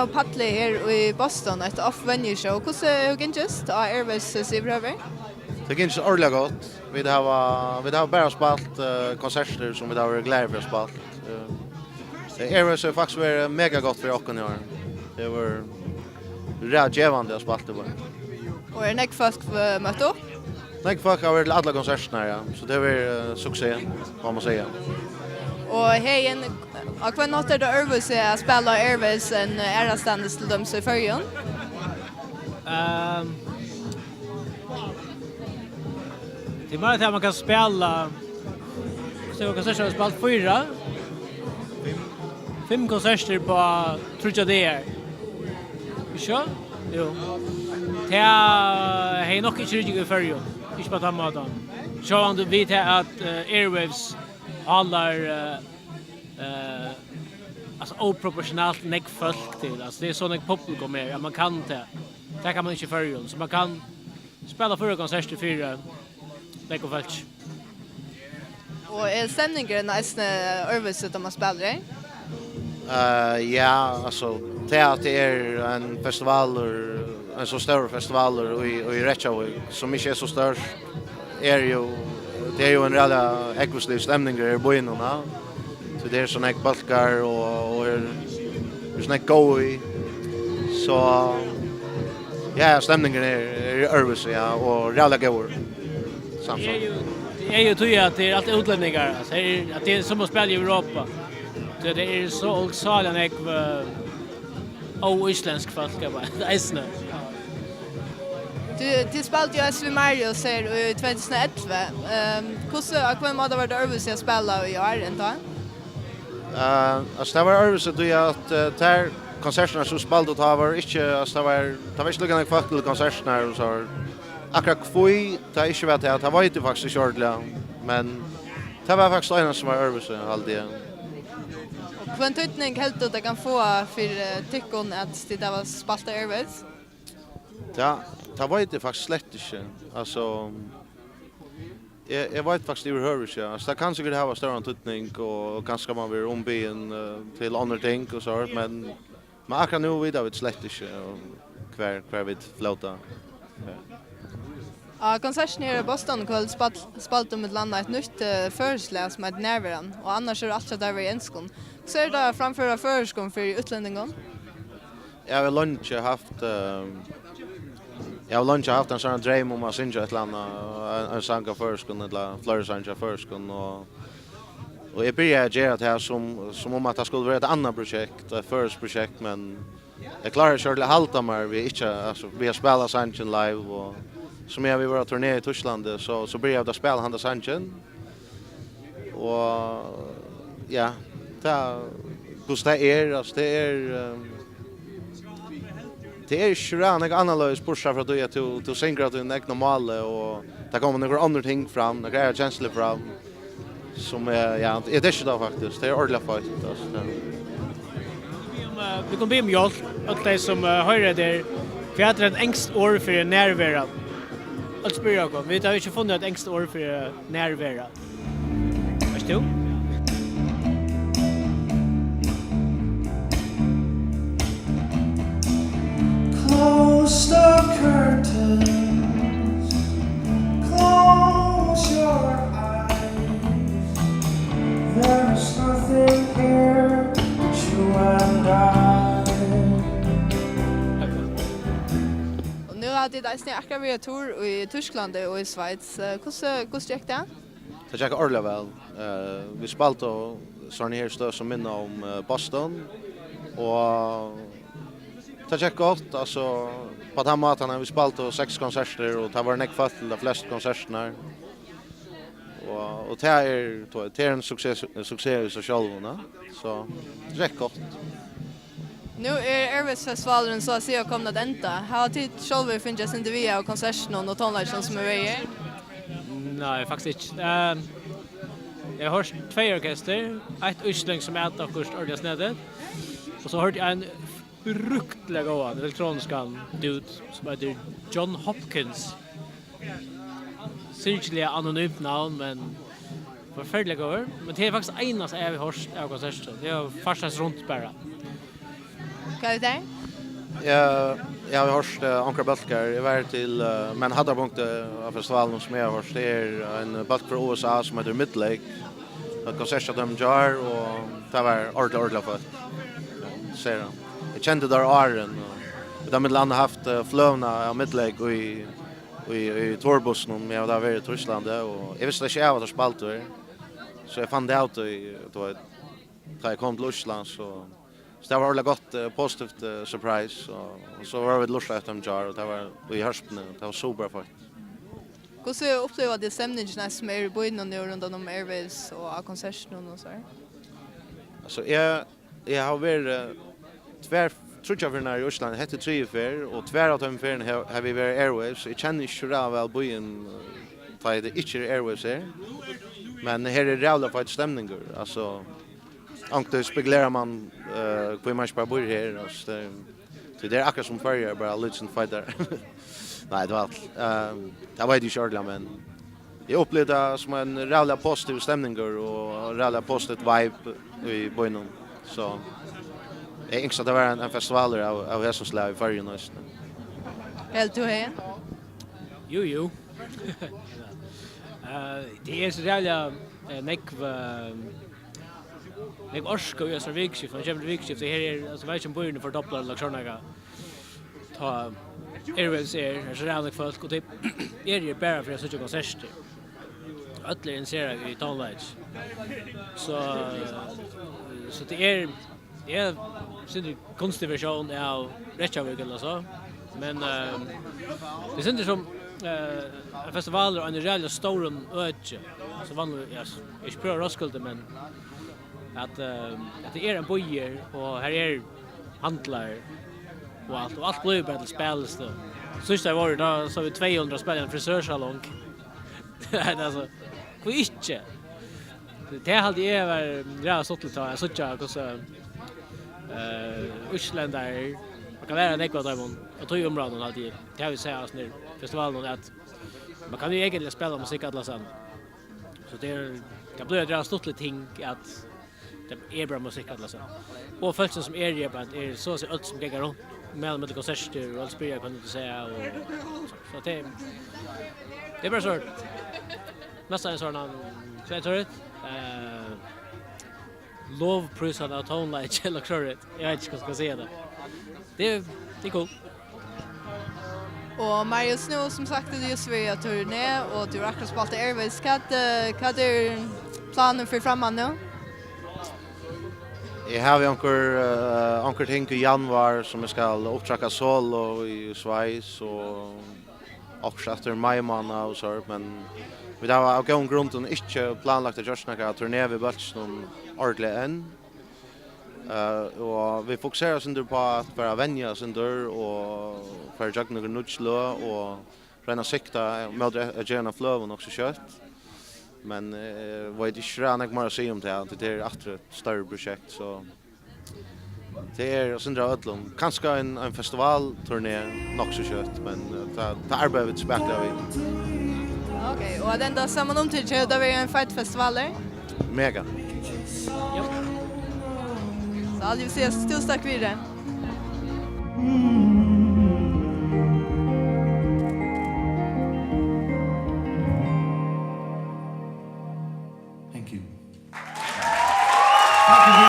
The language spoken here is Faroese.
har paddlet her i Boston et off-venue show. Hvordan er det just av Airwaves Sibrøver? Det gick inte ordentligt gott. Vi har bara spalt konserter som vi har glada för att spalt. Airwaves har faktiskt varit mega gott för oss i år. Det var rätt givande att spalta på. Och är det folk mött upp? Nej, folk har varit alla konserterna, ja. Så det var succé, vad man säger. Och hej, och vad något är det Airwaves att spela Airwaves en ärastandes till dem så i förrjun? Det är bara att man kan spela så konserter har spelat 5 konserter på 3 dagar. Så? Jo. Det är nog inte riktigt i förrjun. Inte på den måten. Så om du vet att Airwaves håller alltså oproportionellt mycket folk till. Alltså det är sån ett publikum mer att man kan det. Det kan man inte förrjun. Så man kan spela 4 konserter 4 mycket folk. Och är stämningen nästan Airwaves att man spelar? Ja, alltså det är en festival en så stor festival i Reykjavik som inte är så stor det är ju en rejäl ekosliv stämning i boinorna. Så det är såna balkar och är såna go i så ja, stämningen är Airwaves ja och rejäla goer. Det är ju tror att det är allt utlänningar alltså att det är som att spela i Europa. Det är så salen isländsk folk bara Iceland. Du spelade ju Marius här i 2011. Hur måste det vara Airwaves att spela i år inte? Alltså det var Airwaves att göra att där konserterna som spelade då var inte alltså det var inte lika folk till konserterna och så akkurat kvoi det inte vet att det var inte faktiskt shortly men det var faktiskt en som var Airwaves alltid. Vad tycker helt att det kan få för tyckon att det var spalta Airwaves? Ja, det var inte faktiskt lätt inte. Alltså jag vet faktiskt hur hörs jag. Alltså det kan säkert ha större tyckning och kanske man vill omben till andra ting och så men akkurat nu vid det slätt inte kvar vid flota. Ja, konserten här i Boston kväll spalt med landa ett nytt föreslag som är närvaran och annars är det allt där i enskon. Så är det framföra förskon för utlänningen. Jag har lunch haft en sån dröm om att synja ett land en sång av förskon eller flera sånger av förskon och jag började göra det här som om att det skulle vara ett annat projekt, ett projekt men jag klarar själv att halta mig vi har spelat sången live och som vi var turné i Tyskland så började jag spela handa sången och ja det är schranig analys pusha för att du syngra till en normal och där kommer några andra ting fram, några är känsla fram som är ja, det är det faktiskt. Det är ordentligt faktiskt alltså. Vi kommer be om hjälp åt de som hör det. Vi har ett engst år för närvaro. Alltså börja jag. Vi har inte funnit ett engst år för närvaro. Förstår du? Close the curtains, close your eyes. There's nothing here but you and I. Och nu hade det nästan akkurat Vertur i Tyskland och i Schweiz. Hur gick det? Det gick ordentligt väl. Vi spelade såna här stöd som minner om Boston och det gick gott, alltså på den maten har vi spelat 6 konserter och det var en fall till de flesta konserterna. Och det är en succé i sig själv, så det gick gott. Nu är Airwaves-festivalen så att säga kommit att ända. Har tid själv funnits inte via konserten och tonlagen som är med? Nej, faktiskt inte. Jag har hört 2 orkester, ett Iceland som är akkurat ordentligt snedet. Och så hörde jag en fruktlig god elektroniska dude som heter John Hopkins. Syrkliga anonymt namn, men förfärlig god. Men det är faktiskt ena som jag har hört av konserten. Det är farsas runt bara. Vad är det? Jag har hört ankra balkar. Jag var till men hade punkt av festivalen som jag har hört är en balk från USA som heter Midlake. Jag konsertade dem jar och det var ordentligt för. Ser han. Jag kände där åren och de hade haft flövna av Midlake och i Torbussen om jag hade varit i Tyskland och jag visste inte jag var spalt då. Så jag fann det ut då jag kom till Island så det var väldigt gott positivt surprise och så var vi lustigt efter en jar och det var i hösten det var så bra för. Hur så upplever det stämningen som är i byn nu runt om Airwaves och av konserten och så här? Alltså jag har varit tror jag när i Iceland hette 3 för och tvär av dem för har vi varit Airwaves. Jag känner inte så väl byn tar det inte Airwaves här. Men här är jävla för stämningar alltså ankte speglerar man på man bara bor här alltså det är akkurat som förr bara lite fighter. Nej, det var jag vet inte själv men jag upplevde det som en jävla positiv stämning och jävla positiv vibe i byn så jag tänkte att det var en festival av dessa slag i förr nästan. Helt du här? Jo. Det är så jävla jag orskar ju så vikskift, man kommer vikskift det här är alltså vet inte början för dopplar eller såna ta Airwaves är så jävla folk och typ är det bara för att söka konserter. Alla inser i tonlights. Så det är sin konstig version av Reykjavik eller så. Men det är inte som festivaler och en rejäl stor öde. Så vanligt jag spelar Roskilde men att det är en bojer och här är handlar och allt blir bara till spels då. Sista var då så vi 200 spel i en frisörsalong. Alltså inte. Det hade jag var rätt sått lite jag såg jag så Iceland där man kan lära något av dem och tog områden alltid. Det har vi säga nu festivalen att man kan ju egentligen spela musik alla sen. Så det blir rätt stort lite ting att det är bra musik alla sen. Och folk som är det bara är så allt som går runt med konserter och allt spelar kan du säga och så det är bara så nästan en sån så tror jag lovprisad av tonlight eller tror jag vet inte vad jag ska säga det. Det är cool. Och Marius nu som sagt det är just vi att turné och du har akkurat spalt i Airwaves. Vad är planen för framman nu? Jag har anker ting i januar som jag ska upptracka solo i Schweiz och också efter maj månad och så men vi har av gång grunden inte planlagt att göra turné vid Bötsen ordentligt än. Och vi fokuserar oss inte på att bara vänja oss inte och för att göra några nutslö och rena sikta med att göra flöven också kött. Men vad det är rätt mer att säga om det är ett större projekt så det är syndra ödlom kanske en festivalturné nog så kött men det arbetar vi tillbaka vi. Okej, och den där samman om till det var en fight festival där. Mega. Ja. Så aldrig ses stillstack vidare.